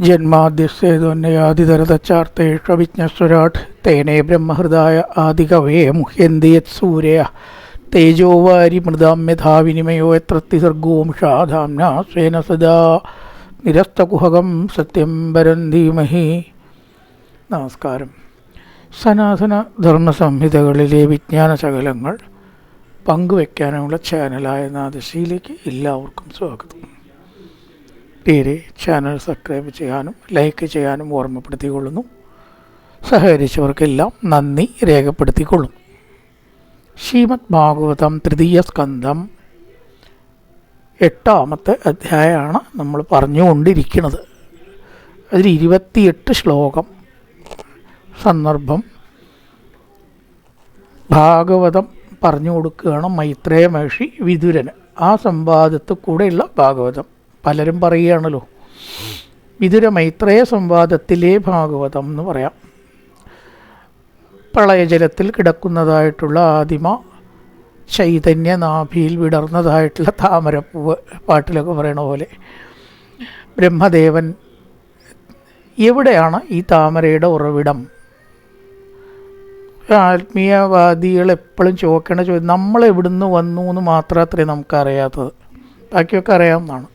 ജന്മാദ്യസ്യേതോന്യയാതിതരതച്ചാർത്തേഷ്വവിജ്ഞസ്വരാട് തേനേ ബ്രഹ്മഹൃദായ ആദികവേ മുഹ്യന്തി യത്സൂരയ തേജോവാരി മൃതാം യഥാ വിനിമയോ യത്ര ത്രിസർഗോംഷാധാംനാ സ്വേന സദാ നിരസ്തകുഹകം സത്യം പരം ധീമഹി. നമസ്കാരം. സനാതന ധർമ്മസംഹിതകളിലെ വിജ്ഞാന ശകലങ്ങൾ പങ്കുവയ്ക്കാനുള്ള ചാനലായ നാദശ്രീയിലേക്ക് എല്ലാവർക്കും സ്വാഗതം. പേര് ചാനൽ സബ്സ്ക്രൈബ് ചെയ്യാനും ലൈക്ക് ചെയ്യാനും ഓർമ്മപ്പെടുത്തിക്കൊള്ളുന്നു. സഹകരിച്ചവർക്കെല്ലാം നന്ദി രേഖപ്പെടുത്തിക്കൊള്ളുന്നു. ശ്രീമദ് ഭാഗവതം തൃതീയ സ്കന്ധം 8-ാമത്തെ അധ്യായമാണ് നമ്മൾ പറഞ്ഞുകൊണ്ടിരിക്കുന്നത്. അതിൽ 28 ശ്ലോകം. സന്ദർഭം ഭാഗവതം പറഞ്ഞു കൊടുക്കുകയാണ് മൈത്രേയ മഹർഷി വിതുരന്. ആ സംവാദത്തിൽ കൂടെയുള്ള ഭാഗവതം പലരും പറയുകയാണല്ലോ. വിതുര മൈത്രേയ സംവാദത്തിലെ ഭാഗവതം എന്ന് പറയാം. പ്രളയജലത്തിൽ കിടക്കുന്നതായിട്ടുള്ള ആദിമ ചൈതന്യനാഭിയിൽ വിടർന്നതായിട്ടുള്ള താമരപ്പൂവ് പാട്ടിലൊക്കെ പറയണ പോലെ ബ്രഹ്മദേവൻ എവിടെയാണ് ഈ താമരയുടെ ഉറവിടം? ആത്മീയവാദികൾ എപ്പോഴും ചോദിക്കേണ്ട ചോദ്യം നമ്മളെവിടുന്ന് വന്നു എന്ന് മാത്രം അത്രയും നമുക്കറിയാത്തത്. ബാക്കിയൊക്കെ അറിയാവുന്നതാണ്.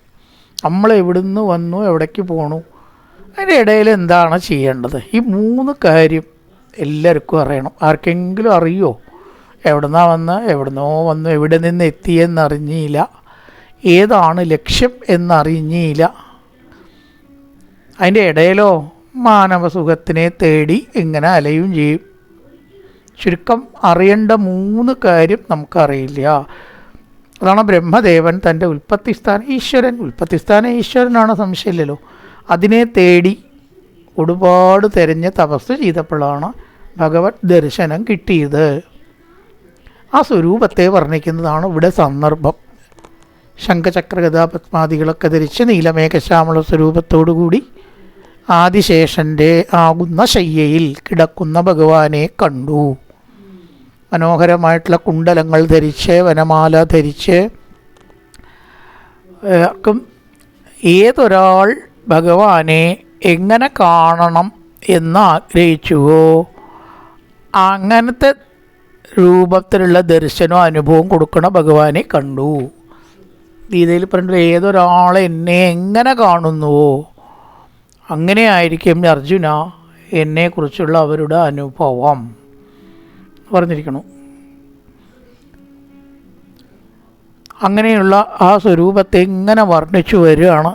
നമ്മളെവിടുന്ന് വന്നു, എവിടേക്ക് പോണു, അതിൻ്റെ ഇടയിൽ എന്താണ് ചെയ്യേണ്ടത്? ഈ 3 കാര്യം എല്ലാവർക്കും അറിയണം. ആർക്കെങ്കിലും അറിയോ? എവിടുന്നോ വന്നു, എവിടെ നിന്ന് എത്തിയെന്നറിഞ്ഞില്ല, ഏതാണ് ലക്ഷ്യം എന്നറിഞ്ഞില്ല. അതിൻ്റെ ഇടയിലോ മാനവസുഖത്തിനെ തേടി ഇങ്ങനെ അലയും ചെയ്യും. ചുരുക്കം അറിയേണ്ട 3 കാര്യം നമുക്കറിയില്ല. അതാണ് ബ്രഹ്മദേവൻ തൻ്റെ ഉൽപ്പത്തിസ്ഥാന ഈശ്വരനാണ്, സംശയമില്ലല്ലോ. അതിനെ തേടി ഒരുപാട് തിരഞ്ഞ് തപസ് ചെയ്തപ്പോഴാണ് ഭഗവത് ദർശനം കിട്ടിയത്. ആ സ്വരൂപത്തെ വർണ്ണിക്കുന്നതാണ് ഇവിടെ സന്ദർഭം. ശംഖചക്രഗദാപത്മാദികളൊക്കെ ധരിച്ച് നീലമേഘശ്യാമള സ്വരൂപത്തോടുകൂടി ആദിശേഷൻ്റെ ആകുന്ന ശയ്യയിൽ കിടക്കുന്ന ഭഗവാനെ കണ്ടു. മനോഹരമായിട്ടുള്ള കുണ്ടലങ്ങൾ ധരിച്ച് വനമാല ധരിച്ച് ഏതൊരാൾ ഭഗവാനെ എങ്ങനെ കാണണം എന്ന് ആഗ്രഹിച്ചുവോ അങ്ങനത്തെ രൂപത്തിലുള്ള ദർശനവും അനുഭവം കൊടുക്കണ ഭഗവാനെ കണ്ടു. ഗീതയിൽ പറഞ്ഞിട്ട് ഏതൊരാളെ എന്നെ എങ്ങനെ കാണുന്നുവോ അങ്ങനെ ആയിരിക്കും അർജുന എന്നെക്കുറിച്ചുള്ള അവരുടെ അനുഭവം പറഞ്ഞിരിക്കണം. അങ്ങനെയുള്ള ആ സ്വരൂപത്തെ ഇങ്ങനെ വർണ്ണിച്ചു വരികയാണ്.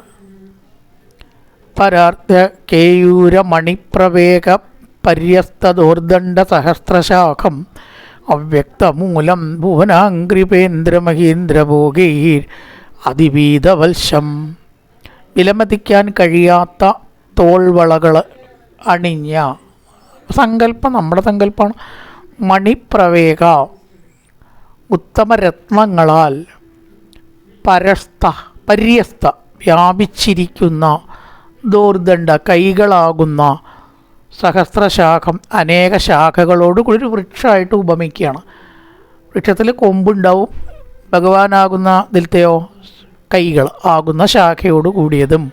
പരാർത്ഥ കേയൂര മണിപ്രവേഗ പര്യസ്തദോർദണ്ഡ സഹസ്രശാഖം അവ്യക്തമൂലം ഭുവനാംഗ്രിപേന്ദ്രമഹീന്ദ്രഭോഗൈർ അതിവീതവത്സം. വിലമതിക്കാൻ കഴിയാത്ത തോൾവളകൾ അണിഞ്ഞ സങ്കല്പം, നമ്മുടെ സങ്കല്പമാണ്. മണിപ്രവേഗ ഉത്തമരത്നങ്ങളാൽ പര്യസ്ത വ്യാപിച്ചിരിക്കുന്ന ദോർദണ്ഡ കൈകളാകുന്ന സഹസ്രശാഖം അനേക ശാഖകളോടുകൂടി ഒരു വൃക്ഷമായിട്ട് ഉപമിക്കുകയാണ്. വൃക്ഷത്തിൽ കൊമ്പുണ്ടാവും, ഭഗവാനാകുന്ന ഇതിലത്തെയോ കൈകൾ ആകുന്ന ശാഖയോട് കൂടിയതും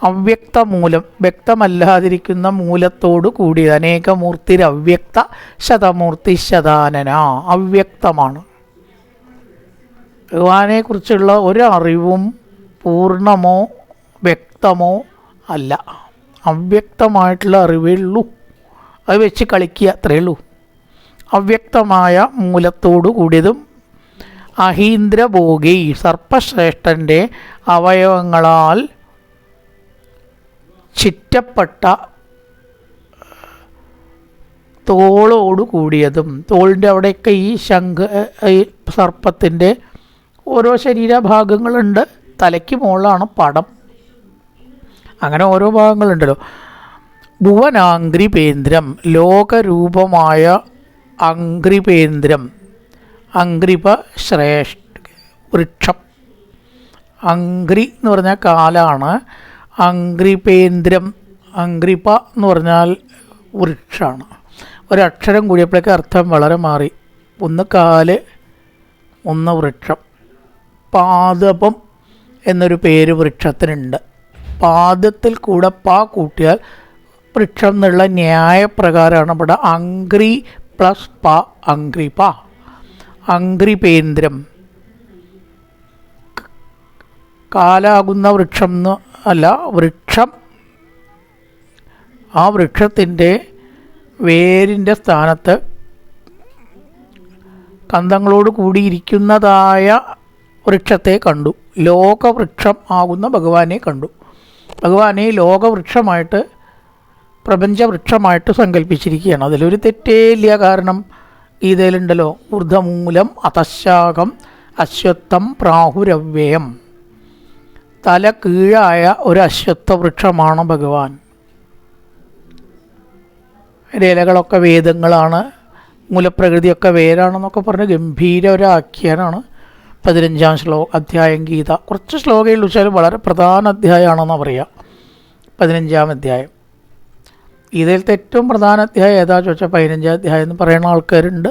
അവ്യക്ത മൂലം വ്യക്തമല്ലാതിരിക്കുന്ന മൂലത്തോടു കൂടിയത്. അനേകമൂർത്തിർ അവ്യക്ത ശതമൂർത്തി ശതാനന. അവ്യക്തമാണ്. ഭഗവാനെക്കുറിച്ചുള്ള ഒരറിവും പൂർണ്ണമോ വ്യക്തമോ അല്ല. അവ്യക്തമായിട്ടുള്ള അറിവേ ഉള്ളൂ. അത് വെച്ച് കളിക്കുക, അത്രയേ ഉള്ളൂ. അവ്യക്തമായ മൂലത്തോടു കൂടിയതും അഹീന്ദ്രഭോഗി സർപ്പശ്രേഷ്ഠൻ്റെ അവയവങ്ങളാൽ ചുറ്റപ്പെട്ട തോളോട് കൂടിയതും. തോളിൻ്റെ അവിടെയൊക്കെ ഈ ഈ സർപ്പത്തിൻ്റെ ഓരോ ശരീരഭാഗങ്ങളുണ്ട്. തലയ്ക്ക് മുകളിലാണ് പടം. അങ്ങനെ ഓരോ ഭാഗങ്ങളുണ്ടല്ലോ. ഭുവനാംഗ്രിപേന്ദ്രം ലോകരൂപമായ അംഗ്രിപേന്ദ്രം. അംഗ്രിപ വൃക്ഷം. അംഗ്രി എന്ന് പറഞ്ഞാൽ കാലാണ്. അംഗ്രിപേന്ദ്രം അംഗ്രിപ എന്ന് പറഞ്ഞാൽ വൃക്ഷമാണ്. ഒരക്ഷരം കൂടിയപ്പോഴേക്ക് അർത്ഥം വളരെ മാറി. ഒന്ന് കാല്, ഒന്ന് വൃക്ഷം. പാദപം എന്നൊരു പേര് വൃക്ഷത്തിനുണ്ട്. പാദത്തിൽ കൂടെ പാ കൂട്ടിയാൽ വൃക്ഷം എന്നുള്ള ന്യായപ്രകാരമാണ് ഇവിടെ അംഗ്രി പ്ലസ് പ അംഗ്രി പ അംഗ്രിപേന്ദ്രം. കാലാകുന്ന വൃക്ഷം എന്ന് അല്ല, വൃക്ഷം, ആ വൃക്ഷത്തിൻ്റെ വേരിൻ്റെ സ്ഥാനത്ത് കന്തങ്ങളോട് കൂടിയിരിക്കുന്നതായ വൃക്ഷത്തെ കണ്ടു. ലോകവൃക്ഷം ആകുന്ന ഭഗവാനെ കണ്ടു. ഭഗവാനെ ലോകവൃക്ഷമായിട്ട് പ്രപഞ്ചവൃക്ഷമായിട്ട് സങ്കല്പിച്ചിരിക്കുകയാണ്. അതിലൊരു തെറ്റേ ഇല്ല. കാരണം ഗീതയിലുണ്ടല്ലോ, ഊർധമൂലം അതശാഖം അശ്വത്ഥം പ്രാഹുരവ്യയം. തല കീഴായ ഒരു അശ്വത്ഥ വൃക്ഷമാണ് ഭഗവാൻ. ഇലകളൊക്കെ വേദങ്ങളാണ്, മൂലപ്രകൃതിയൊക്കെ വേരാണെന്നൊക്കെ പറഞ്ഞ് ഗംഭീര ഒരു ആഖ്യാനാണ് 15-ാം അധ്യായം ഗീത. കുറച്ച് ശ്ലോകയിൽ വെച്ചാൽ വളരെ പ്രധാന അധ്യായമാണെന്ന് പറയാം 15-ാം അധ്യായം. ഗീതയിലത്തെ ഏറ്റവും പ്രധാന അധ്യായം ഏതാ ചോദിച്ചാൽ 15-ാം അധ്യായം എന്ന് പറയുന്ന ആൾക്കാരുണ്ട്.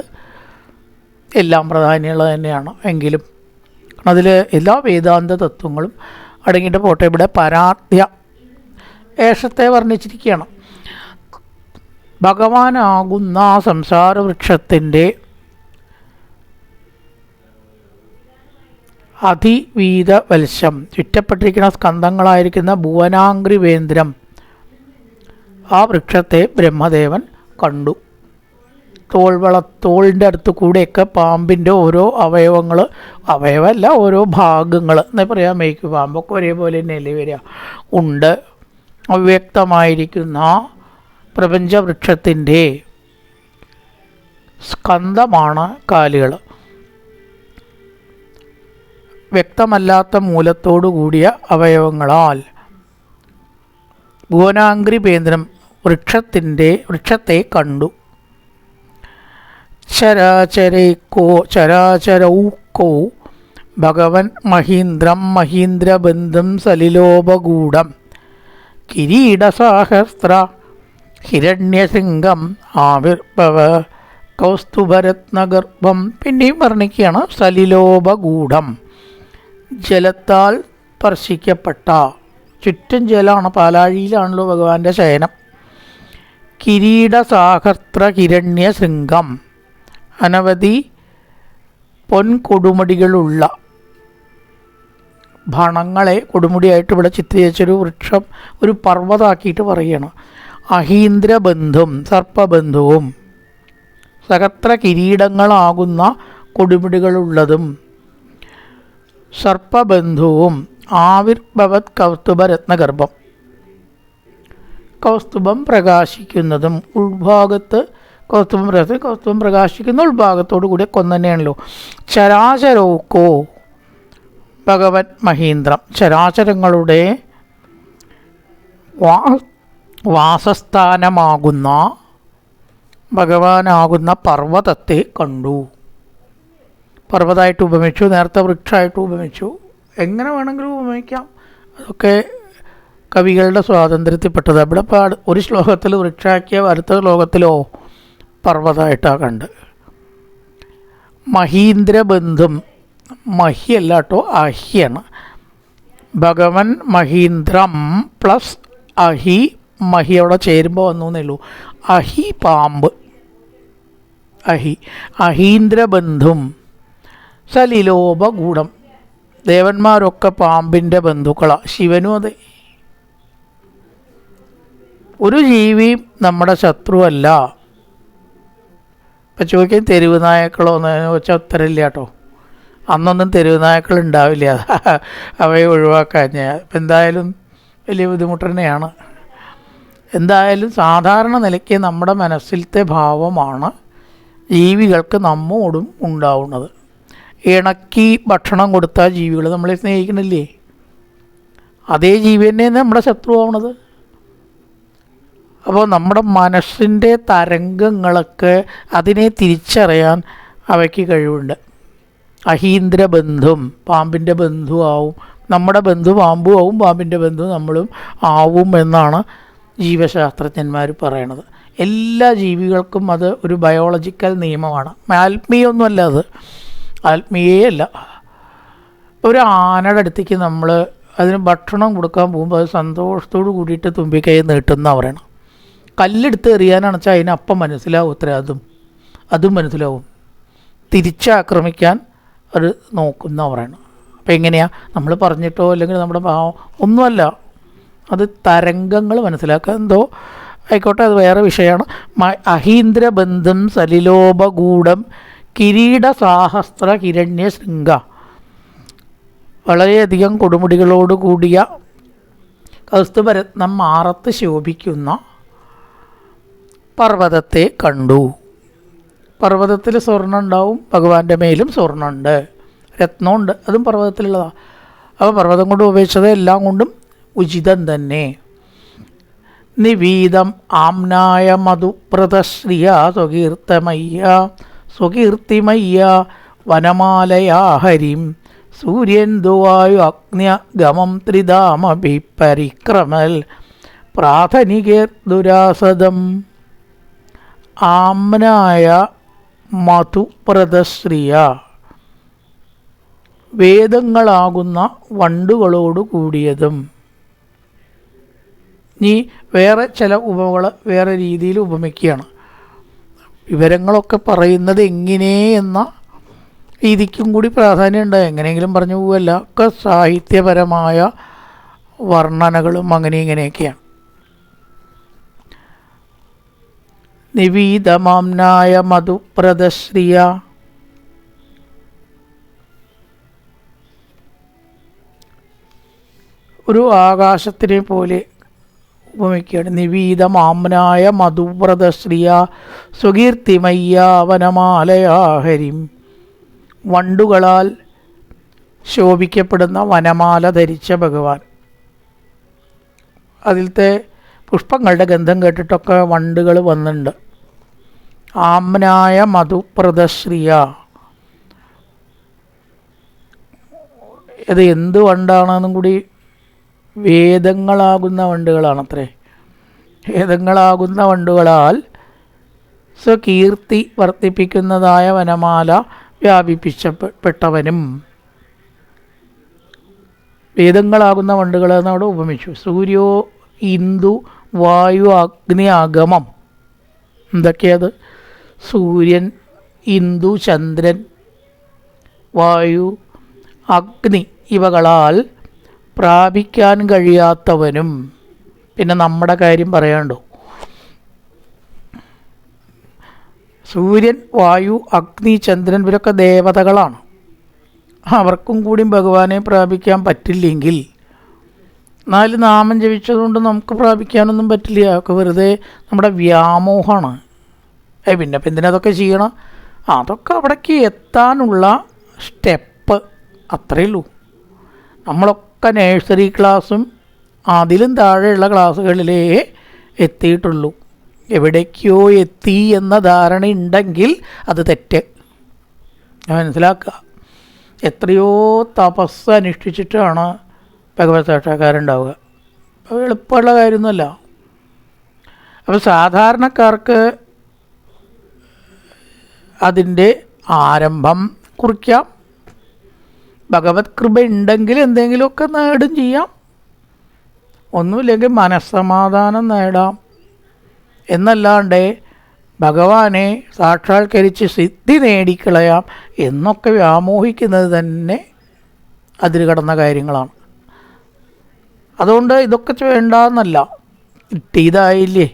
എല്ലാം പ്രാധാന്യമുള്ളത് തന്നെയാണ്. എങ്കിലും അതിൽ എല്ലാ വേദാന്ത തത്വങ്ങളും അടങ്ങിയിട്ട് പോട്ടെ. ഇവിടെ പരാധ്യ ഏഷത്തെ വർണ്ണിച്ചിരിക്കുകയാണ്. ഭഗവാനാകുന്ന സംസാര വൃക്ഷത്തിൻ്റെ അതിവീത വത്സം ചുറ്റപ്പെട്ടിരിക്കുന്ന സ്കന്ധങ്ങളായിരിക്കുന്ന ഭുവനാംഗ്രിവേന്ദ്രം, ആ വൃക്ഷത്തെ ബ്രഹ്മദേവൻ കണ്ടു. തോളിൻ്റെ അടുത്ത് കൂടെയൊക്കെ പാമ്പിൻ്റെ ഓരോ അവയവമല്ല, ഓരോ ഭാഗങ്ങൾ എന്നേ പറയാൻ മേയ്ക്കും. പാമ്പൊക്കെ ഒരേപോലെ തന്നെയല്ലേ വരിക. ഉണ്ട്. അവ്യക്തമായിരിക്കുന്ന പ്രപഞ്ചവൃക്ഷത്തിൻ്റെ സ്കന്ധമാണ് കാലുകൾ. വ്യക്തമല്ലാത്ത മൂലത്തോടു കൂടിയ അവയവങ്ങളാൽ ഭുവനാംഗ്രിപേന്ദ്രം വൃക്ഷത്തെ കണ്ടു. ചരാചരൗക്കോ ഭഗവൻ മഹീന്ദ്രം മഹീന്ദ്രബന്ധം സലിലോപഗൂഢം കിരീടസാഹസ്ര ഹിരണ്യശൃംഗം ആവിർഭവ കൗസ്തുഭരത്നഗർഭം. പിന്നെയും വർണ്ണിക്കുകയാണ് സലിലോപഗൂഢം, ജലത്താൽ സ്പർശിക്കപ്പെട്ട, ചുറ്റും ജലമാണ്, പാലാഴിയിലാണല്ലോ ഭഗവാന്റെ ശയനം. കിരീടസാഹസ്ര ഹിരണ്യശൃംഗം, അനവധി പൊൻകൊടുമുടികളുള്ള ഭണങ്ങളെ കൊടുമുടിയായിട്ട് ഇവിടെ ചിത്രീകരിച്ചൊരു വൃക്ഷം, ഒരു പർവ്വതാക്കിയിട്ട് പറയുകയാണ്. അഹീന്ദ്രബന്ധും സർപ്പബന്ധുവും സഹസ്ര കിരീടങ്ങളാകുന്ന കൊടുമുടികളുള്ളതും സർപ്പബന്ധുവും ആവിർഭവത് കൗസ്തുഭരത്നഗർഭം, കൗസ്തുഭം പ്രകാശിക്കുന്നതും ഉൾഭാഗത്ത് കൗസ്തുഭം പ്രകാശിക്കുന്ന ഉൾഭാഗത്തോടു കൂടി കൊന്നന്നെയാണല്ലോ. ചരാചരൗക്കോ ഭഗവത് മഹീന്ദ്രം, ചരാചരങ്ങളുടെ വാസസ്ഥാനമാകുന്ന ഭഗവാനാകുന്ന പർവ്വതത്തെ കണ്ടു. പർവ്വതമായിട്ട് ഉപമിച്ചു, നേരത്തെ വൃക്ഷമായിട്ട് ഉപമിച്ചു, എങ്ങനെ വേണമെങ്കിലും ഉപമിക്കാം. അതൊക്കെ കവികളുടെ സ്വാതന്ത്ര്യത്തിൽപ്പെട്ടത്. ഇവിടെ ഒരു ശ്ലോകത്തിൽ വൃക്ഷാക്കിയ അടുത്ത ശ്ലോകത്തിലോ പർവ്വതമായിട്ടാണ് കണ്ട്. മഹീന്ദ്രബന്ധും, മഹിയല്ല കേട്ടോ, അഹിയാണ്. ഭഗവൻ മഹീന്ദ്രം പ്ലസ് അഹി, മഹി അവിടെ ചേരുമ്പോൾ വന്നു എന്നേ ഉള്ളൂ. അഹി പാമ്പ്, അഹീന്ദ്രബന്ധും സലിലോപഗൂഢം, ദേവന്മാരൊക്കെ പാമ്പിൻ്റെ ബന്ധുക്കളാണ്. ശിവനും അതെ. ഒരു ജീവിയും നമ്മുടെ ശത്രുവല്ല. ഇപ്പം ചോദിക്കാൻ തെരുവ് നായക്കളോ എന്ന് ചോദിച്ചാൽ ഉത്തരമില്ല കേട്ടോ. അന്നൊന്നും തെരുവ് നായക്കൾ ഉണ്ടാവില്ല, അവയെ ഒഴിവാക്കാൻ. ഇപ്പം എന്തായാലും വലിയ ബുദ്ധിമുട്ട് തന്നെയാണ്. എന്തായാലും സാധാരണ നിലയ്ക്ക് നമ്മുടെ മനസ്സിലത്തെ ഭാവമാണ് ജീവികൾക്ക് നമ്മോടും ഉണ്ടാവുന്നത്. ഇണക്കി ഭക്ഷണം കൊടുത്താൽ ജീവികൾ നമ്മളെ സ്നേഹിക്കണില്ലേ? അതേ ജീവി തന്നെയാണ് നമ്മുടെ ശത്രുവാണത്. അപ്പോൾ നമ്മുടെ മനസ്സിൻ്റെ തരംഗങ്ങളൊക്കെ അതിനെ തിരിച്ചറിയാൻ അവയ്ക്ക് കഴിവുണ്ട്. അഹീന്ദ്രബന്ധും പാമ്പിൻ്റെ ബന്ധു ആവും, നമ്മുടെ ബന്ധു പാമ്പും ആവും, പാമ്പിൻ്റെ ബന്ധു നമ്മളും ആവും എന്നാണ് ജീവശാസ്ത്രജ്ഞന്മാർ പറയണത്. എല്ലാ ജീവികൾക്കും അത് ഒരു ബയോളജിക്കൽ നിയമമാണ്. ആത്മീയമൊന്നുമല്ല അത്, ആത്മീയേ അല്ല. ഒരു ആനയുടെ അടുത്തേക്ക് നമ്മൾ അതിന് ഭക്ഷണം കൊടുക്കാൻ പോകുമ്പോൾ അത് സന്തോഷത്തോട് കൂടിയിട്ട് തുമ്പിക്കൈ നീട്ടുന്ന പറയണം. കല്ലെടുത്ത് എറിയാനാണെന്ന് വെച്ചാൽ അതിനപ്പം മനസ്സിലാവും അത്ര അതും മനസ്സിലാവും. തിരിച്ചാക്രമിക്കാൻ അത് നോക്കുന്ന പറയണം. അപ്പം എങ്ങനെയാണ് നമ്മൾ പറഞ്ഞിട്ടോ അല്ലെങ്കിൽ നമ്മുടെ ഒന്നുമല്ല, അത് തരംഗങ്ങൾ മനസ്സിലാക്കുക. എന്തോ ആയിക്കോട്ടെ, അത് വേറെ വിഷയമാണ്. അഹീന്ദ്രബന്ധം സലിലോപഗൂഢം കിരീട സാഹസ്ര ഹിരണ്യ ശൃംഗ, വളരെയധികം കൊടുമുടികളോട് കൂടിയ കൗസ്തുഭരത്നം മാറത്ത് ശോഭിക്കുന്ന പർവ്വതത്തെ കണ്ടു. പർവ്വതത്തിൽ സ്വർണ്ണം ഉണ്ടാവും, ഭഗവാന്റെ മേലും സ്വർണ്ണമുണ്ട്, രത്നമുണ്ട്, അതും പർവ്വതത്തിലുള്ളതാണ്. അപ്പോൾ പർവ്വതം കൊണ്ട് ഉപയോഗിച്ചത് എല്ലാം കൊണ്ടും ഉചിതം തന്നെ. നിവീതം ആംനായ മധുപ്രതശ്രിയ സ്വകീർത്തിമയ്യ വനമാലയാ ഹരിം സൂര്യന്തുവായു അഗ്നിഗമം ത്രിധാമഭി പരിക്രമൽ പ്രാഥനികേർ ദുരാസദം. ആംനായ മധുപ്രതശ്രിയ, വേദങ്ങളാകുന്ന വണ്ടുകളോട് കൂടിയതും. ഇനി വേറെ ചില ഉപമകൾ വേറെ രീതിയിൽ ഉപമിക്കുകയാണ്. വിവരങ്ങളൊക്കെ പറയുന്നത് എങ്ങനെ എന്ന രീതിക്കും കൂടി പ്രാധാന്യമുണ്ട്. എങ്ങനെയെങ്കിലും പറഞ്ഞു പോവല്ല, ഒക്കെ സാഹിത്യപരമായ വർണ്ണനകളും അങ്ങനെ ഇങ്ങനെയൊക്കെയാണ്. നിവീതമാംനായ മധുപ്രദശ്രിയ, ഒരു ആകാശത്തിനെ പോലെ ഉപമിക്കുകയാണ്. നിവീതമാംനായ മധുപ്രദശ്രിയ സ്വകീർത്തിമയ്യ വനമാലയാ ഹരിം, വണ്ടുകളാൽ ശോഭിക്കപ്പെടുന്ന വനമാല ധരിച്ച ഭഗവാൻ. അതിലത്തെ പുഷ്പങ്ങളുടെ ഗന്ധം കേട്ടിട്ടൊക്കെ വണ്ടുകൾ വന്നിട്ടുണ്ട്. ആംനായ മധുപ്രദശ്രിയ, ഇത് എന്ത് വണ്ടാണെന്നും കൂടി, വേദങ്ങളാകുന്ന വണ്ടുകളാണത്രേ. വേദങ്ങളാകുന്ന വണ്ടുകളാൽ സ്വകീർത്തി വർദ്ധിപ്പിക്കുന്നതായ വനമാല വ്യാപിപ്പിച്ചപ്പെട്ടവനും. വേദങ്ങളാകുന്ന വണ്ടുകൾ എന്നവിടെ ഉപമിച്ചു. സൂര്യോ ഇന്ദു വായു അഗ്നി അഗമം, എന്തൊക്കെയത്? സൂര്യൻ, ഇന്ദു ചന്ദ്രൻ, വായു അഗ്നി ഇവകളാൽ പ്രാപിക്കാൻ കഴിയാത്തവനും. പിന്നെ നമ്മുടെ കാര്യം പറയാണ്ടോ? സൂര്യൻ, വായു, അഗ്നി, ചന്ദ്രൻ ഇവരൊക്കെ ദേവതകളാണ്. അവർക്കും കൂടി ഭഗവാനെ പ്രാപിക്കാൻ പറ്റില്ലെങ്കിൽ, 4 നാമം ജപിച്ചതുകൊണ്ട് നമുക്ക് പ്രാപിക്കാനൊന്നും പറ്റില്ല. ഒക്കെ വെറുതെ നമ്മുടെ വ്യാമോഹമാണ്. പിന്നെ ഇപ്പം എന്തിനതൊക്കെ ചെയ്യണം? അതൊക്കെ അവിടേക്ക് എത്താനുള്ള സ്റ്റെപ്പ് അത്രയേ ഉള്ളൂ. നമ്മളൊക്കെ നേഴ്സറി ക്ലാസ്സും അതിലും താഴെയുള്ള ക്ലാസ്സുകളിലേ എത്തിയിട്ടുള്ളൂ. എവിടേക്കോ എത്തി എന്ന ധാരണ ഉണ്ടെങ്കിൽ അത് തെറ്റ്. മനസ്സിലാക്കുക. എത്രയോ തപസ് അനുഷ്ഠിച്ചിട്ടാണ് ഭഗവത് സാക്ഷാത്കാരമുണ്ടാവുക. അത് എളുപ്പമുള്ള കാര്യമൊന്നുമല്ല. അപ്പോൾ സാധാരണക്കാർക്ക് അതിൻ്റെ ആരംഭം കുറിക്കാം. ഭഗവത് കൃപ ഉണ്ടെങ്കിൽ എന്തെങ്കിലുമൊക്കെ നേടും ചെയ്യാം. ഒന്നുമില്ലെങ്കിൽ മനസ്സമാധാനം നേടാം. എന്നല്ലാണ്ട് ഭഗവാനെ സാക്ഷാത്കരിച്ച് സിദ്ധി നേടിക്കളയാം എന്നൊക്കെ വ്യാമോഹിക്കുന്നത് തന്നെ അതിൽ കടന്ന കാര്യങ്ങളാണ്. അതുകൊണ്ട് ഇതൊക്കെ വേണ്ടെന്നല്ല, കിട്ടിയതായില്ലേ,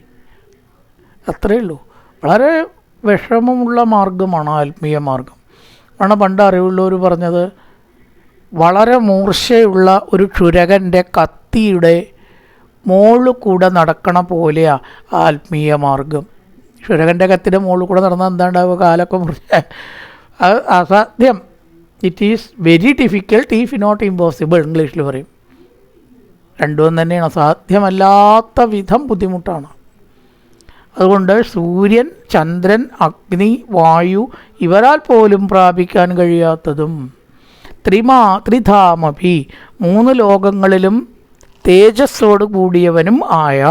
അത്രയേ ഉള്ളൂ. വളരെ വിഷമമുള്ള മാർഗമാണ് ആത്മീയ മാർഗം. ആണ് പണ്ട് അറിവുള്ളവർ പറഞ്ഞത്, വളരെ മൂർച്ചയുള്ള ഒരു ക്ഷുരകൻ്റെ കത്തിയുടെ മോളിൽ കൂടെ നടക്കണ പോലെയാണ് ആത്മീയ മാർഗം. ക്ഷുരകൻ്റെ കത്തിയുടെ മുകളിൽ കൂടെ നടന്നാൽ എന്താണ്ടാവുക? കാലൊക്കെ മുറിച്ച അത് അസാധ്യം. It is very difficult if not impossible, ഇംഗ്ലീഷിൽ പറയും. രണ്ടും തന്നെയാണ്, സാധ്യമല്ലാത്ത വിധം ബുദ്ധിമുട്ടാണ്. അതുകൊണ്ട് സൂര്യൻ, ചന്ദ്രൻ, അഗ്നി, വായു ഇവരാൽ പോലും പ്രാപിക്കാൻ കഴിയാത്തതും ത്രിധാമഭി 3 ലോകങ്ങളിലും തേജസ്സോട് കൂടിയവനും ആയ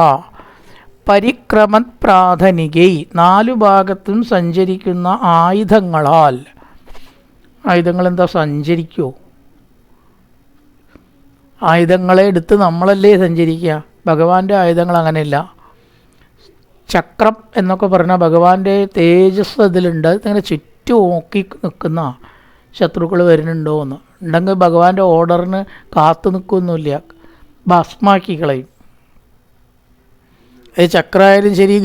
പരിക്രമത് പ്രാഥനികൈ 4 ഭാഗത്തും സഞ്ചരിക്കുന്ന ആയുധങ്ങളാൽ. ആയുധങ്ങൾ എന്താ? സഞ്ചരിക്കുമോ? ആയുധങ്ങളെ എടുത്ത് നമ്മളല്ലേ സഞ്ചരിക്കുക. ഭഗവാന്റെ ആയുധങ്ങൾ അങ്ങനെയില്ല. ചക്രം എന്നൊക്കെ പറഞ്ഞാൽ ഭഗവാന്റെ തേജസ് അതിലുണ്ട്. അതിങ്ങനെ ചുറ്റും നോക്കി നിൽക്കുന്ന ശത്രുക്കൾ വരുന്നുണ്ടോ എന്ന്. ഉണ്ടെങ്കിൽ ഭഗവാന്റെ ഓർഡറിന് കാത്തു നിൽക്കുകയൊന്നുമില്ല, ഭസ്മാക്കി കളയും. ചക്രമായാലും ശരി,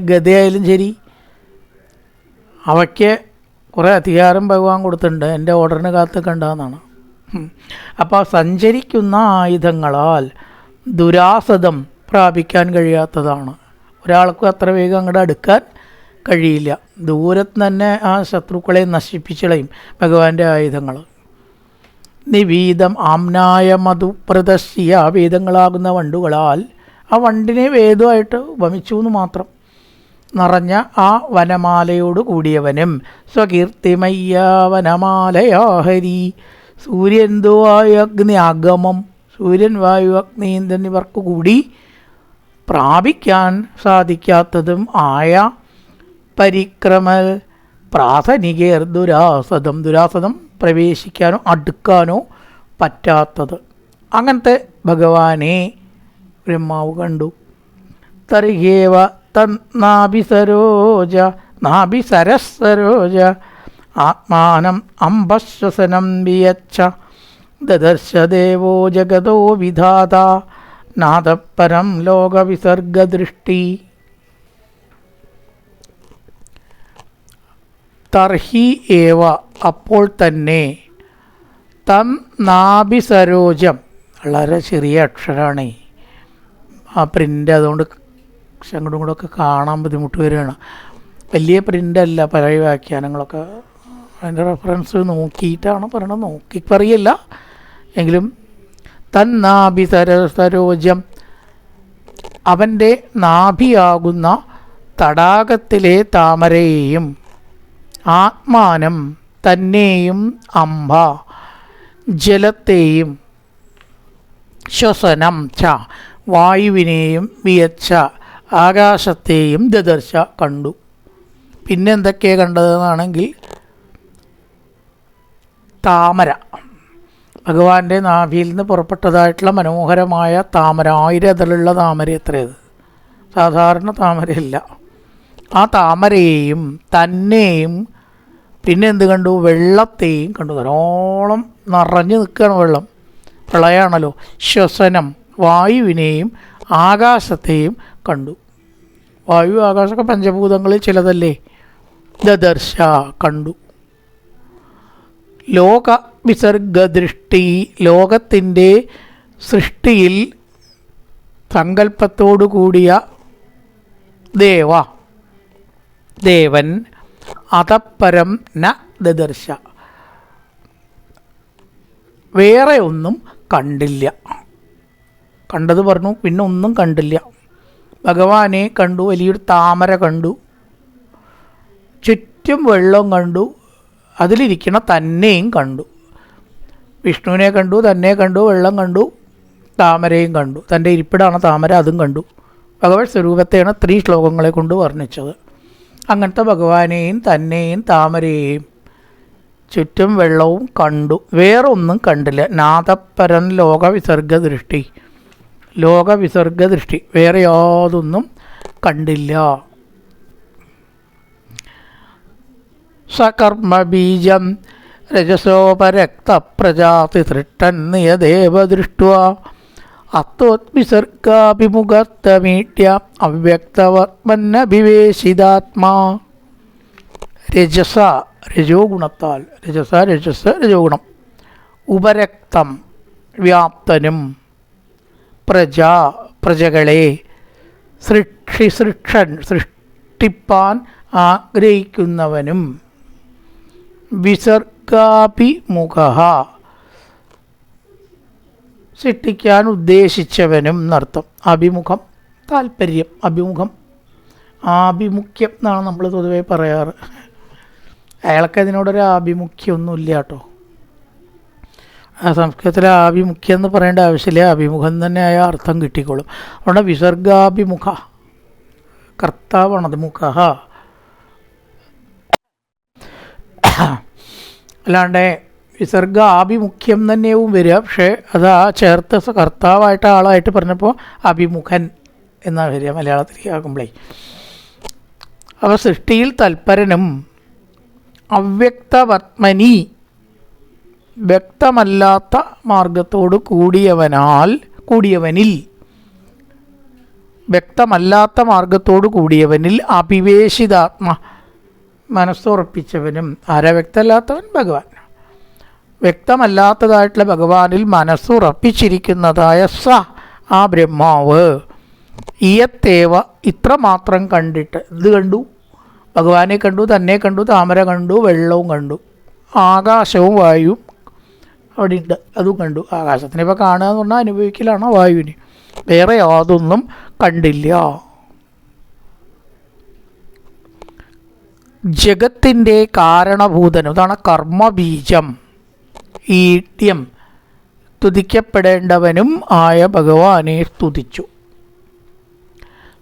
ഗതയായാലും ശരി, അവയ്ക്ക് കുറേ അധികാരം ഭഗവാൻ കൊടുത്തിട്ടുണ്ട്. എൻ്റെ ഓർഡറിന് കാത്ത് കണ്ടെന്നാണ്. അപ്പോൾ സഞ്ചരിക്കുന്ന ആയുധങ്ങളാൽ ദുരാസതം പ്രാപിക്കാൻ കഴിയാത്തതാണ്. ഒരാൾക്കും അത്ര വേഗം അങ്ങോട്ട് അടുക്കാൻ കഴിയില്ല. ദൂരത്ത് തന്നെ ആ ശത്രുക്കളെ നശിപ്പിച്ചളയും ഭഗവാന്റെ ആയുധങ്ങൾ. നിവീതം ആംനായ മധുപ്രദർശിയ, വേദങ്ങളാകുന്ന വണ്ടുകളാൽ, ആ വണ്ടിനെ വേദമായിട്ട് ഉപമിച്ചു എന്ന് മാത്രം. നിറഞ്ഞ ആ വനമാലയോട് കൂടിയവനും സ്വകീർത്തിമയ്യ വനമാലയാഹരി. സൂര്യൻ വായു അഗ്നി ആഗമം, സൂര്യൻ വായു അഗ്നി എന്നിവർക്ക് കൂടി പ്രാപിക്കാൻ സാധിക്കാത്തതും ആയ പരിക്രമൽ പ്രാഥനികേർ ദുരാസതം, ദുരാസതം പ്രവേശിക്കാനോ അടുക്കാനോ പറ്റാത്തത്. അങ്ങനത്തെ ഭഗവാനെ ബ്രഹ്മാവ് കണ്ടു. തർഹേവ തന്നാഭിസരോജ നാഭിസരസരോജ ആത്മാനം അംബശ്വസനം വിയച്ഛ ദദർശ ദേവോ ജഗതോ വിധാത നാദപരം ലോകവിസർഗദൃഷ്ടി. തർഹി ഏവ, അപ്പോൾ തന്നെ, തം നാഭിസരോജം, വളരെ ചെറിയ അക്ഷരമാണ് ആ പ്രിൻ്റ്, അതുകൊണ്ട് അങ്ങോട്ടും കൂടെ ഒക്കെ കാണാൻ ബുദ്ധിമുട്ട് വരികയാണ്. വലിയ പ്രിൻ്റല്ല പഴയ വ്യാഖ്യാനങ്ങളൊക്കെ. അതിൻ്റെ റെഫറൻസ് നോക്കിയിട്ടാണ് പറയണത്, നോക്കി പറയല്ല എങ്കിലും. തന്നാഭിസരോജം, അവൻ്റെ നാഭിയാകുന്ന തടാകത്തിലെ താമരയെയും ആത്മാനം തന്നെയും അംബ ജലത്തെയും ശ്വസനം ച വായുവിനെയും വിയച്ച ആകാശത്തെയും ദദർശ കണ്ടു. പിന്നെന്തൊക്കെയാണ് കണ്ടതെന്നാണെങ്കിൽ താമര, ഭഗവാന്റെ നാഭിയിൽ നിന്ന് പുറപ്പെട്ടതായിട്ടുള്ള മനോഹരമായ താമര, 1000 ഇതളുള്ള താമര. എത്രയത് സാധാരണ താമരയല്ല. ആ താമരയെയും തന്നെയും പിന്നെ എന്ത് കണ്ടു? വെള്ളത്തെയും കണ്ടു. ധാരാളം നിറഞ്ഞു നിൽക്കുകയാണ് വെള്ളം, പ്രളയമാണല്ലോ. ശ്വസനം വായുവിനെയും ആകാശത്തെയും കണ്ടു. വായു ആകാശമൊക്കെ പഞ്ചഭൂതങ്ങളിൽ ചിലതല്ലേ. ദദർശ കണ്ടു. ലോക വിസർഗദൃഷ്ടി, ലോകത്തിൻ്റെ സൃഷ്ടിയിൽ സങ്കല്പത്തോടു കൂടിയ ദേവൻ അതപ്പരം ന ദദർശ, വേറെ ഒന്നും കണ്ടില്ല. കണ്ടത് പറഞ്ഞു, പിന്നെ ഒന്നും കണ്ടില്ല. ഭഗവാനെ കണ്ടു, വലിയൊരു താമര കണ്ടു, ചുറ്റും വെള്ളം കണ്ടു, അതിലിരിക്കണ തന്നെയും കണ്ടു. വിഷ്ണുവിനെ കണ്ടു, തന്നെ കണ്ടു, വെള്ളം കണ്ടു, താമരയും കണ്ടു. തൻ്റെ ഇരിപ്പിടാണ് താമര, അതും കണ്ടു. ഭഗവത് സ്വരൂപത്തെയാണ് 3 ശ്ലോകങ്ങളെ കൊണ്ട് വർണ്ണിച്ചത്. അങ്ങനത്തെ ഭഗവാനെയും തന്നെയും താമരയെയും ചുറ്റും വെള്ളവും കണ്ടു, വേറെ ഒന്നും കണ്ടില്ല. നാദപ്പരൻ ലോകവിസർഗദൃഷ്ടി, ലോകവിസർഗദൃഷ്ടി, വേറെ യാതൊന്നും കണ്ടില്ല. സകർമ്മബീജം രജസോപരക്ത പ്രജാതി സൃഷ്ടൻ നിയദേവ ദൃഷ്ട്വാ അത്തോത്വിസർഗാഭിമുഖത്തമീട്യ അവ്യക്തവർമ്മന്നഭിവേശിതാത്മാ. രജസ, രജോ ഗുണത്താൽ, രജോഗുണം, ഉപരക്തം വ്യാപ്തനും, പ്രജകളെ, സൃഷ്ടിപ്പാൻ ആഗ്രഹിക്കുന്നവനും, വിസർഗാഭിമുഖ സൃഷ്ടിക്കാൻ ഉദ്ദേശിച്ചവനും എന്നർത്ഥം. അഭിമുഖം താല്പര്യം, അഭിമുഖം, ആഭിമുഖ്യം എന്നാണ് നമ്മൾ പൊതുവെ പറയാറ്. അയാൾക്ക് അതിനോടൊരു ആഭിമുഖ്യമൊന്നുമില്ല കേട്ടോ. സംസ്കൃതത്തിലെ ആഭിമുഖ്യം എന്ന് പറയേണ്ട ആവശ്യമില്ല, അഭിമുഖം തന്നെ ആയ അർത്ഥം കിട്ടിക്കോളും. അതുകൊണ്ട് വിസർഗാഭിമുഖ, കർത്താവാണത്, മുഖ. അല്ലാണ്ട് വിസർഗാഭിമുഖ്യം തന്നെയാവും വരിക. പക്ഷേ അത് ആ ചേർത്ത് കർത്താവായിട്ട് ആളായിട്ട് പറഞ്ഞപ്പോൾ അഭിമുഖൻ എന്നാണ് വരിക മലയാളത്തിലേക്ക് ആകുമ്പോഴേ. അവ സൃഷ്ടിയിൽ തൽപരനും അവ്യക്തവത്മനി വ്യക്തമല്ലാത്ത മാർഗത്തോട് കൂടിയവനിൽ വ്യക്തമല്ലാത്ത മാർഗത്തോട് കൂടിയവനിൽ അഭിവേശിതാത്മ മനസ്സുറപ്പിച്ചവനും. ആരാ വ്യക്തമല്ലാത്തവൻ? ഭഗവാൻ. വ്യക്തമല്ലാത്തതായിട്ടുള്ള ഭഗവാനിൽ മനസ്സുറപ്പിച്ചിരിക്കുന്നതായ ആ ബ്രഹ്മാവ് ഇയത്തേവ ഇത്രമാത്രം കണ്ടിട്ട് ഇത് കണ്ടു, ഭഗവാനെ കണ്ടു, തന്നെ കണ്ടു, താമര കണ്ടു, വെള്ളവും കണ്ടു, ആകാശവും വായുവും അവിടെ ഉണ്ട്, അതും കണ്ടു. ആകാശത്തിനെ ഇപ്പോൾ കാണുക എന്ന് പറഞ്ഞാൽ അനുഭവിക്കലാണ് വായുവിന്, വേറെ യാതൊന്നും കണ്ടില്ല. ജഗത്തിൻ്റെ കാരണഭൂതനും, ഇതാണ് കർമ്മബീജം, ഈട്യം, സ്തുതിക്കപ്പെടേണ്ടവനും ആയ ഭഗവാനെ സ്തുതിച്ചു.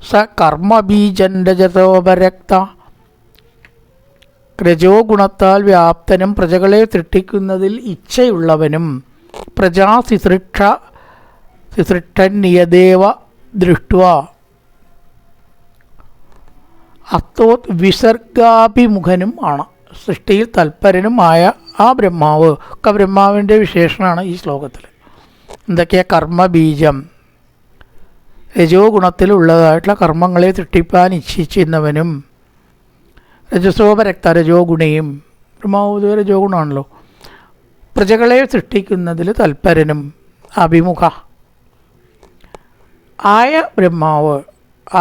സ കർമ്മബീജൻ രജതോപരക്ത, രജോ ഗുണത്താൽ വ്യാപ്തനും പ്രജകളെ സൃഷ്ടിക്കുന്നതിൽ ഇച്ഛയുള്ളവനും പ്രജാശുശ്രൂഷൻ നിയദേവ ദൃഷ്ട്വ അത്തോത് വിസർഗാഭിമുഖനും ആണ്. സൃഷ്ടിയിൽ തൽപരനുമായ ആ ബ്രഹ്മാവ് ഒക്കെ ബ്രഹ്മാവിൻ്റെ വിശേഷണമാണ് ഈ ശ്ലോകത്തിൽ. എന്തൊക്കെയാ? കർമ്മബീജം, രജോ ഗുണത്തിലുള്ളതായിട്ടുള്ള കർമ്മങ്ങളെ സൃഷ്ടിപ്പാൻ ഇച്ഛിച്ചിരുന്നവനും, രജസോപരക്ത രജോ ഗുണയും, ബ്രഹ്മാവ് രജോ ഗുണമാണല്ലോ, പ്രജകളെ സൃഷ്ടിക്കുന്നതിൽ തൽപരനും അഭിമുഖ ആയ ബ്രഹ്മാവ്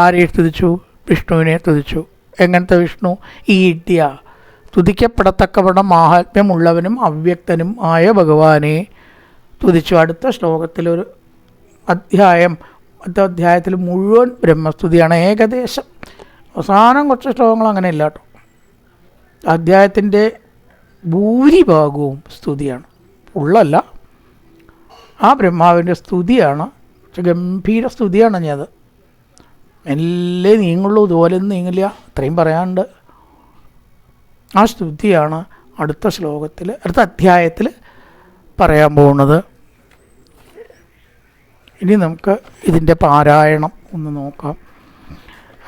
ആരെ സ്തുതിച്ചു? വിഷ്ണുവിനെ സ്തുതിച്ചു. എങ്ങനത്തെ വിഷ്ണു? ഈട്യ, സ്തുതിക്കപ്പെടത്തക്കവണ്ണം മാഹാത്മ്യമുള്ളവനും അവ്യക്തനും ആയ ഭഗവാനെ സ്തുതിച്ചു. അടുത്ത ശ്ലോകത്തിലൊരു അധ്യായത്തിൽ മുഴുവൻ ബ്രഹ്മസ്തുതിയാണ്. ഏകദേശം അവസാനം കുറച്ച് ശ്ലോകങ്ങൾ അങ്ങനെ ഇല്ല കേട്ടോ. അധ്യായത്തിൻ്റെ ഭൂരിഭാഗവും സ്തുതിയാണ്, ഉള്ളല്ല, ആ ബ്രഹ്മാവിൻ്റെ സ്തുതിയാണ്. ഗംഭീര സ്തുതിയാണ്. അത് മെല്ലെ നീങ്ങുള്ളൂ, ഇതുപോലെയൊന്നും നീങ്ങില്ല, അത്രയും പറയാനുണ്ട്. ആ സ്തുതിയാണ് അടുത്ത ശ്ലോകത്തിൽ, അടുത്ത അധ്യായത്തിൽ പറയാൻ പോകുന്നത്. ഇനി നമുക്ക് ഇതിൻ്റെ പാരായണം ഒന്ന് നോക്കാം.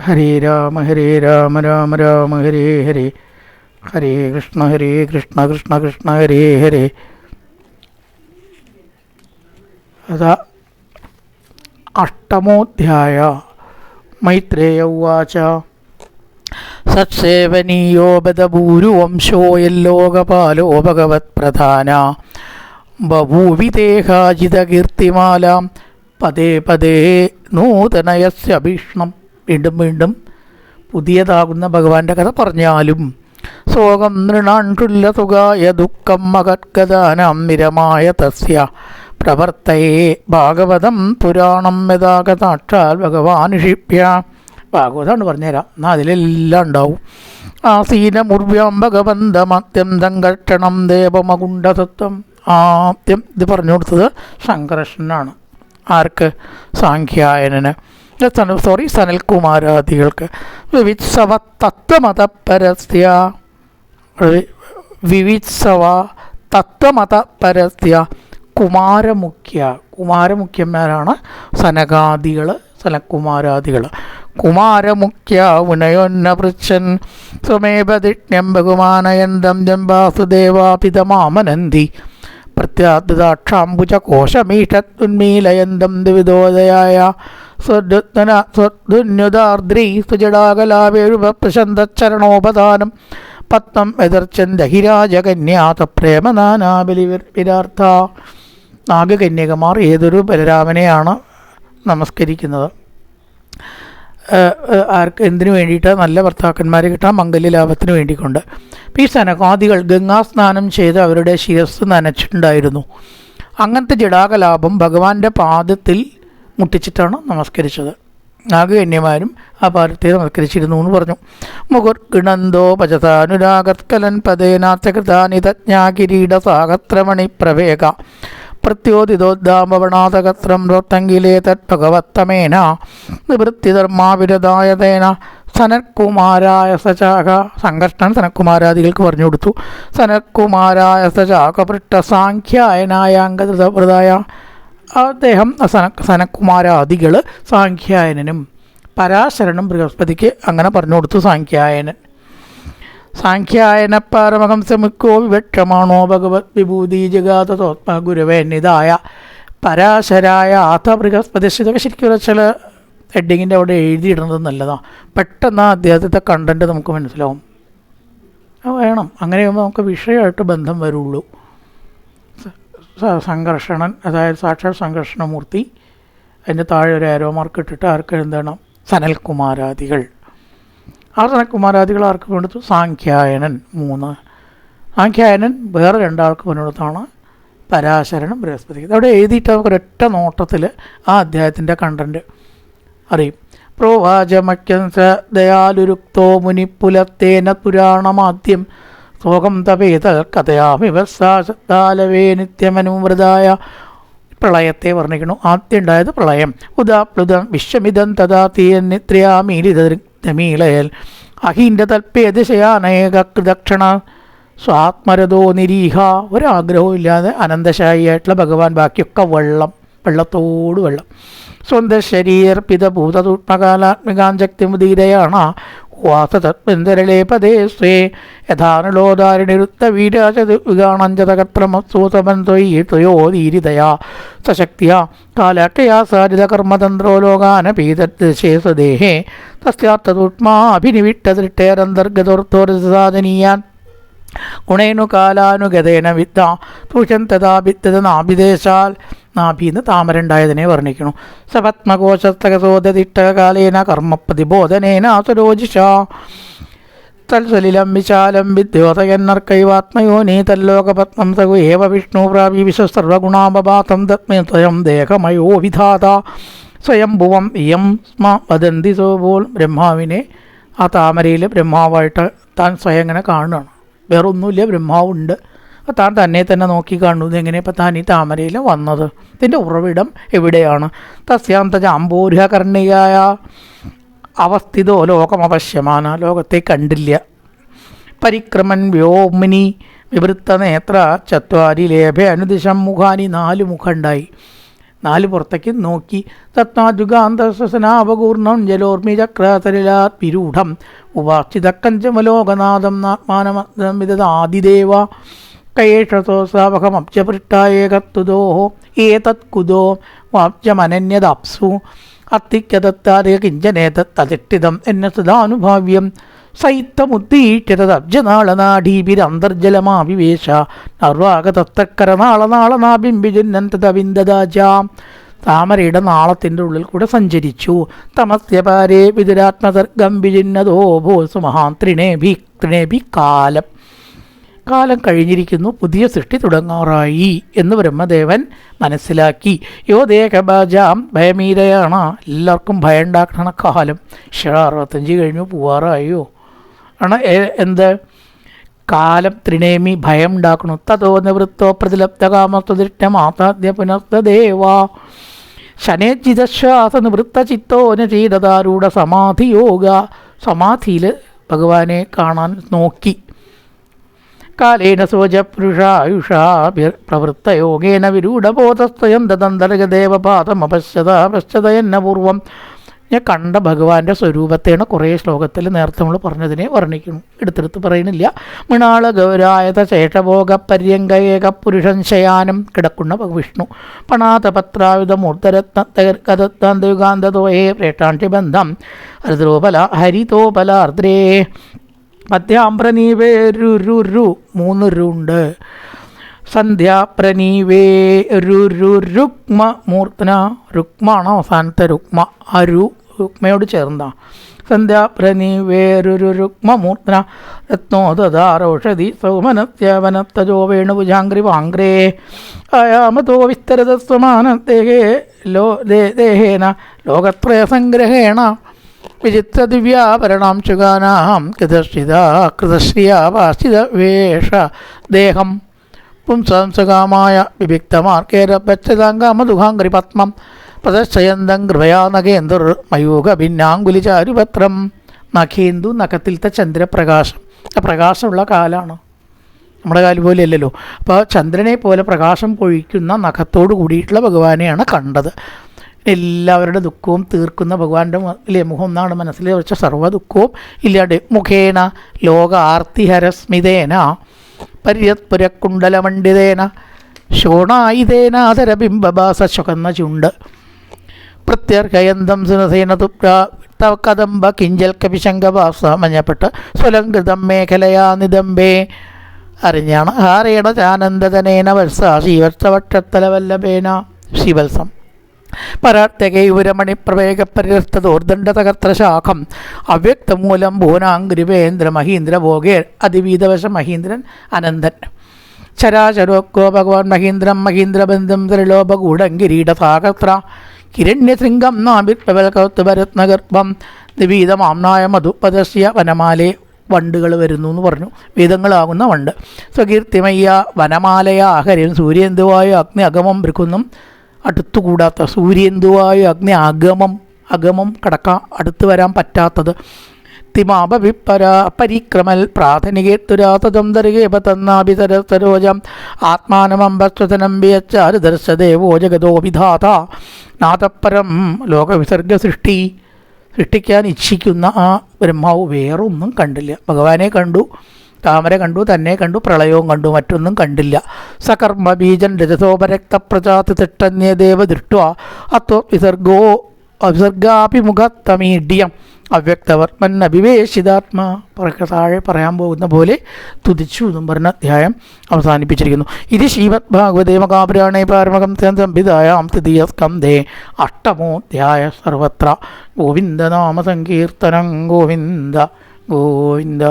ഹരേ രാമ രാമ രാമ ഹരേ ഹരേ, ഹരേ കൃഷ്ണ കൃഷ്ണ കൃഷ്ണ ഹരേ ഹരേ. അതാ അഷ്ടമോധ്യായ. മൈത്രേയ ഉവാച സത്സേവനീയോ ബദഭൂരുവംശോ യല്ലോകപാലോ ഭഗവത് പ്രധാന ബഭൂവിദേഹാജിതകീർത്തിമാലാം പദേ പദേ നൂതനയസ്യ ഭീഷ്ണം. വീണ്ടും വീണ്ടും പുതിയതാകുന്ന ഭഗവാന്റെ കഥ പറഞ്ഞാലും സോകം നൃണാണ്ടുല്ലതുകായ ദുഃഖം മകദ്ഗദാനാം നിരമായ തസ്യ പ്രവർത്തയേ ഭാഗവതം പുരാണം യഥാകഥാക്ഷാൽ ഭഗവാനുഷിപ്യ. ഭാഗവതമാണ് പറഞ്ഞുതരാം, എന്നാൽ അതിലെല്ലാം ഉണ്ടാവും. ആസീനമുർവ്യാം ഭഗവന്തമത്യം സംഘർഷണം ദേവമകുണ്ഡതത്വം. ആദ്യം ഇത് പറഞ്ഞു കൊടുത്തത് ശങ്കർഷനാണ്. ആർക്ക്? സാഖ്യായനന്, സനൽകുമാരാദികൾക്ക്. വിവിത്സവ തത്വമതപരസ്യ, വിവിത്സവ തത്വമതപരസ്യ കുമാരമുഖ്യന്മാരാണ് സനകാദികൾ, സനകുമാരാദികൾ. കുമാരമുഖ്യ ഉനയോന്ന പൃച്ഛൻ സ്വമേപദിഷ്ണ്യം ബഹുമാനയന്തം ജംബാസുദേവാപിതമാമനന്തി പ്രത്യാദാക്ഷാംബുജ കോശമീഷത്തുന്മീലയന്തം ദിവിദോദയായ സ്വദ്നുതാർദ്രീ സുജടാകലാവേഴുപശന്തച്ചരണോപദാനം പത്മം എതിർച്ചന്ദഹിരാജകന്യാത പ്രേമനാനാബലിവിരാർത്ഥ. നാഗകന്യകമാർ ഏതൊരു ബലരാമനെയാണ് നമസ്കരിക്കുന്നത്? ആർക്ക്? എന്തിനു വേണ്ടിയിട്ട്? നല്ല ഭർത്താക്കന്മാരെ കിട്ടാൻ, മംഗല്യലാഭത്തിന് വേണ്ടിക്കൊണ്ട്. ഈ സനകാദികൾ ഗംഗാസ്നാനം ചെയ്ത് അവരുടെ ശിരസ് നനച്ചിട്ടുണ്ടായിരുന്നു. അങ്ങനത്തെ ജടാകലാഭം ഭഗവാന്റെ പാദത്തിൽ മുട്ടിച്ചിട്ടാണ് നമസ്കരിച്ചത്. നാഗകന്യമാരും ആ പാദത്തെ നമസ്കരിച്ചിരുന്നു എന്ന് പറഞ്ഞു. മുകുർഗണന്തോ ഭജതാനുരാഗത്കലൻ പദേനാഥകൃതാനിതജ്ഞാകിരീട സാഗത്രമണി പ്രവേഗ പ്രത്യോദിതോദ്ദാമവണാതകത്രം റോത്തങ്കിലേ തദ്ഭഗവത്തമേന നിവൃത്തിധർമാവിരദായതേന സനത്കുമാരായ സചാക, സംഘർഷണൻ സനത്കുമാരാദികൾക്ക് പറഞ്ഞു കൊടുത്തു. സനത്കുമാരായ സചാക പൃഷ്ട സാഖ്യായനായ അംഗതൃതവൃതായ, അദ്ദേഹം സനത്കുമാരാദികൾ സാഖ്യായനും പരാശരനും ബൃഹസ്പതിക്ക് അങ്ങനെ പറഞ്ഞു കൊടുത്തു. സാഖ്യായനൻ സാഖ്യായന പാരമഹംസമുഖോ വിവക്ഷമാണോ ഭഗവത് വിഭൂതി ജഗാതോത്മ ഗുരുവേന്നിതായ പരാശരായ ആഥ ബൃഹസ്പതി. ഇതൊക്കെ ശരിക്കും ചില ഹെഡിങ്ങിൻ്റെ അവിടെ എഴുതിയിടുന്നത് നല്ലതാണ്. പെട്ടെന്ന് അദ്ദേഹത്തെ കണ്ടൻറ്റ് നമുക്ക് മനസ്സിലാവും. അത് വേണം. അങ്ങനെയാകുമ്പോൾ നമുക്ക് വിഷയമായിട്ട് ബന്ധം വരുള്ളൂ. സംഘർഷണൻ, അതായത് സാക്ഷാൽ സംഘർഷണമൂർത്തി, അതിൻ്റെ താഴെ ഒരു ആരോ മാർക്ക് ഇട്ടിട്ട് ആർക്ക് എഴുതണം? സനൽകുമാരാദികൾ. ആ സനൽകുമാരാദികൾ ആർക്ക് വേണ്ടത്? സാഖ്യായനൻ 3. സാഖ്യായനൻ വേറെ 2 ആൾക്ക് വേണ്ടതാണ് പരാശരനും ബൃഹസ്പതി. അതവിടെ എഴുതിയിട്ട് നമുക്ക് ഒരൊറ്റ നോട്ടത്തിൽ ആ അധ്യായത്തിൻ്റെ കണ്ടൻറ്റ് അറിയും. പ്രോവാചമക്യംസ ദയാലുരുക്തോ മുനിപ്പുലത്തേന പുരാണമാദ്യം സോകം തപേത കഥയാമിവസാലവേ നിത്യമനുവൃതായ. പ്രളയത്തെ വർണ്ണിക്കുന്നു. ആദ്യം ഉണ്ടായത് പ്രളയം. ഉദാപ്ലുതം വിശ്വമിതം തഥാ തീയന്നിത്രയാമീലിതമീളയൽ അഹീൻ്റെ തൽപ്പേതിശയാനേകൃദക്ഷണ സ്വാത്മരഥോ നിരീഹ. ഒരാഗ്രഹവും ഇല്ലാതെ അനന്തശായിയായിട്ടുള്ള ഭഗവാൻ, ബാക്കിയൊക്കെ വെള്ളത്തോട് വെള്ളം. സ്വന്തം ശരീരർപ്പിതഭൂതൂഷ്മകാലാത്മികാഞ്ചക്തിമുദീരയാണ് വാസതത്വന്തരളേ പദേ സ്വേ യഥാനലോദാരിണിരുത്ത വീരാചതുഗാണഞ്ചതകത്രമസൂതബന്ധോയോ ധീരിതയാ സശക്തിയാ സാരിത കർമ്മതന്ത്രോ ലോകാനപീതശേഷദേഹേ തസ്യാത്തൂഷ്മാഭിനിവിട്ടദൃഷ്ടേരന്തർഗതോർത്തോരസാദനീയാൻ ഗുണേനു കാലാനുഗതേന വിദ്യ പൂഷൻ തഥാ വിദ്യത നാഭിദേശാൽ. നാഭിന്ന് താമരണ്ടായതിനെ വർണ്ണിക്കുന്നു. സപത്മകോശസ്തകസോദതിഷ്ടകാലേന കർമ്മപ്രതിബോധനേന ആസുരോജിഷ തൽസലിലം വിശാലം വിദ്യോതയന്നർക്കൈവാത്മയോനീ തല്ലോകപത്മം സകു ഏവ വിഷ്ണു പ്രാപിവിശ സർവഗുണാപപാതം തത്മേ സ്വയം ദേഹമയോ വിധാത സ്വയംഭുവം ഇയം സ്മ വദന്തി സോപോൾ. ബ്രഹ്മാവിനെ ആ താമരയിൽ ബ്രഹ്മാവായിട്ട് താൻ സ്വയം ഇങ്ങനെ കാണുകയാണ്. വേറൊന്നുമില്ല, ബ്രഹ്മാവുണ്ട്. താൻ തന്നെ തന്നെ നോക്കി കാണുന്നത് എങ്ങനെ ഇപ്പം താൻ ഈ താമരയിൽ വന്നത്, ഇതിൻ്റെ ഉറവിടം എവിടെയാണ്? തസ്യാന്തജ അംബോരുഹകർണികായ അവസ്ഥിതോ ലോകമപശ്യമാന, ലോകത്തെ കണ്ടില്ല. പരിക്രമൻ വ്യോമിനി വിവൃത്ത നേത്ര ചത്വാരി ലേഭ അനുദിശം മുഖാനി, 4 മുഖം ഉണ്ടായി. 4 പുറത്തേക്ക് നോക്കി. തത്നാജുഗാന്തസനാപകൂർണം ജലോർമി ചക്രസരിലാത് വിരൂഢം ഉപാസ്ഥിതക്കഞ്ചമലോകനാഥം നാത്മാനമിതാദിദേവ കയേഷസോസാവഹമബ്ജപൃഷ്ടായേകത്തുതോ ഏതത്കുതോ വാബ്ജമനന്യദാപ്സു അത്തിക്കതത്താദയ കിഞ്ചനേതത്തതിഷ്ഠിതം എന്ന സദാനുഭാവ്യം സൈത്തമുദ്ദീക്ഷ്യതബ്ജനാളനാഡീഭിരന്തർജലമാവിവേശ നർവാഗതത്തക്കരനാളനാളനാബിംബിജുന്നന്തവിന്ദദാജാം. താമരയുടെ നാളത്തിൻ്റെ ഉള്ളിൽ കൂടെ സഞ്ചരിച്ചു. തമസ്യപാരേ വിതുരാത്മസർഗം വിജിന്നതോ ഭോസു മഹാത്രിണേഭി കാലം. കാലം കഴിഞ്ഞിരിക്കുന്നു, പുതിയ സൃഷ്ടി തുടങ്ങാറായി എന്ന് ബ്രഹ്മദേവൻ മനസ്സിലാക്കി. യോ ദേഹബാജാം ഭയമീരയാണ്, എല്ലാവർക്കും ഭയം ഉണ്ടാക്കണ കാലം. 65 കഴിഞ്ഞു, പോവാറായോ ആണ്. എന്ത് കാലം? ത്രിണേമി, ഭയം ഉണ്ടാക്കണു. തതോ നിവൃത്തോ പ്രതിലബ്ധകാമസ്തുദിഷ്ടമാതാദ്യ പുനസ്തദേവ ശനേജിതശ്വാസ നിവൃത്ത ചിത്തോ നചീരതാരൂഢ സമാധിയോഗ. സമാധിയിൽ ഭഗവാനെ കാണാൻ നോക്കി. കാലേന സോജപുരുഷായുഷാ പ്രവൃത്തയോഗേന വിരൂഢബോധസ്വയം ദന്തർഗദേവപാദമപശ്യത പൂർവം. ഞാൻ കണ്ട ഭഗവാന്റെ സ്വരൂപത്തെയാണ് കുറേ ശ്ലോകത്തിൽ നേരത്തെ നമ്മൾ പറഞ്ഞതിനെ വർണ്ണിക്കുന്നു. എടുത്തെടുത്ത് പറയുന്നില്ല. മൃണാള ഗൗരായത ശേഷഭോഗ പര്യങ്കേക പുരുഷൻ ശയാനം, കിടക്കുന്ന വിഷ്ണു. പണാതപത്രായുധ മൂർധരത്നയുഗാന്തതോയേ പ്രേട്ടാണ്ട്യബന്ധം ഹരിതോപലാർദ്രേ മധ്യാംപ്രനീവേ രു 3 രുണ്ട്. സന്ധ്യാപ്രനീവേ രുക്മ മൂർത്തന, രുക്മാണ് അവസാനത്തെ രുക്മ. ആ രുക്മയോട് ചേർന്ന സന്ധ്യാപ്രനീവേ രുക്മ മൂർത്തന രത്നോദാരൗഷധി സൗമനത്യവനത്തജോ വേണുഭുജാംഗ്രി വാംഗ്രേ ആയാമതോ വിസ്തരതസ്വമാനദേഹേ ദേഹേന ലോകത്രയ സംഗ്രഹേണ വിചിത്ര ദിവ്യാഭരണാം ചുഗാനാം കൃതശ്രിയാവാസ്ഥിത വേഷ ദേഹം പുംസംസകാമായ വിഭിക്തമാർക്കേരപച്ചതാങ്കാമദുഹാംഗ്രി പത്മം പ്രദർശയന്തം കൃപയാ നഗേന്ദുർ മയൂഖ ഭിന്നാങ്കുലിചാരുപത്രം. നഖേന്ദു, നഖത്തിലത്തെ ചന്ദ്രപ്രകാശം. ആ പ്രകാശമുള്ള കാലമാണ്, നമ്മുടെ കാലം പോലെ അല്ലല്ലോ. അപ്പോൾ ചന്ദ്രനെ പോലെ പ്രകാശം പൊഴിക്കുന്ന നഖത്തോട് കൂടിയിട്ടുള്ള ഭഗവാനെയാണ് കണ്ടത്. എല്ലാവരുടെ ദുഃഖവും തീർക്കുന്ന ഭഗവാന്റെ മുഖം എന്നാണ് മനസ്സിൽ വെച്ച സർവ്വ ദുഃഖവും ഇല്ലാണ്ട്. മുഖേന ലോക ആർത്തിഹരസ്മിതേന പര്യത്പുരക്കുണ്ടലമണ്ഡിതേന ശോണായുധേന ആദരബിംബഭാസ ചുകന്ന ചുണ്ട് പ്രത്യർഹയന്തം സുനസേന കദംബ കിഞ്ചൽ കപിശങ്കഭാസ മഞ്ഞപ്പെട്ട് സ്വലംകൃതം മേഖലയാ നിദംബേ അറിഞ്ഞാണ് ഹാരേണ ചാനന്ദതനേന വത്സ ശ്രീവത്സവക്ഷത്തലവല്ലഭേന ശ്രീവത്സം പരാർത്ഥകൈപുരമണിപ്രവേഗപരിർത്ഥതോർദണ്ഡതകർത്തശാഖം അവ്യക്തമൂലം ഭുവനാംഗിരിവേന്ദ്ര മഹീന്ദ്ര ഭോഗേ അതിവീതവശ മഹീന്ദ്രൻ അനന്തൻ ചരാചരോക്കോ ഭഗവാൻ മഹീന്ദ്രം മഹീന്ദ്രബന്ധം ത്രിലോപഗൂഢങ്കിരീടസാഗത്ര ഹിരണ്യശൃംഗം നാഭിർഭവൽകൗത്തുഭരത്നഗർഭം നിവീതമാംനായ മധുപദസ്യ വനമാലേ വണ്ടുകൾ വരുന്നു എന്ന് പറഞ്ഞു. വേദങ്ങളാകുന്ന വണ്ട്. സ്വകീർത്തിമയ്യ വനമാലയ ആഹരിൻ സൂര്യേന്ദുവായ അഗ്നി അഗമം ഭൃക്കുന്നും അടുത്തുകൂടാത്ത, സൂര്യേന്ദുവായ അഗ്നി അഗമം കടക്കാൻ അടുത്ത് വരാൻ പറ്റാത്തത്. തിമാപവിപ്പര പരിക്രമൽ പ്രാഥനികേത്തുരാതം ദർഗേപ തന്നാഭിതരസരോജം ആത്മാനമംബസ്വതനംബിയച്ചാരുദർശദേവോ ജഗതോ വിധാത നാഥപരം ലോകവിസർഗ സൃഷ്ടിക്കാൻ ഇച്ഛിക്കുന്ന ആ ബ്രഹ്മാവ് വേറൊന്നും കണ്ടില്ല. ഭഗവാനെ കണ്ടു, താമര കണ്ടു, തന്നെ കണ്ടു, പ്രളയവും കണ്ടു, മറ്റൊന്നും കണ്ടില്ല. സകർമ്മ ബീജൻ രജസോപരക്തപ്രജാതി തിഷ്ടന്യ ദേവ ദൃഷ്ട്വാ അത്വ വിസർഗാഭിമുഖത്തമീഡ്യം അവ്യക്തവർമ്മൻ അഭിവേശിതാത്മാ താഴെ പറയാൻ പോകുന്ന പോലെ തുതിച്ചു എന്നും പറഞ്ഞ അധ്യായം അവസാനിപ്പിച്ചിരിക്കുന്നു. ഇത് ശ്രീമദ് ഭാഗവതേ മഹാപുരാണേ പാരമഹം സംഹിതായാം തൃതീയ സ്കന്ധേ അഷ്ടമോധ്യായ സർവത്ര ഗോവിന്ദനാമ സങ്കീർത്തനം ഗോവിന്ദ ഗോവിന്ദ.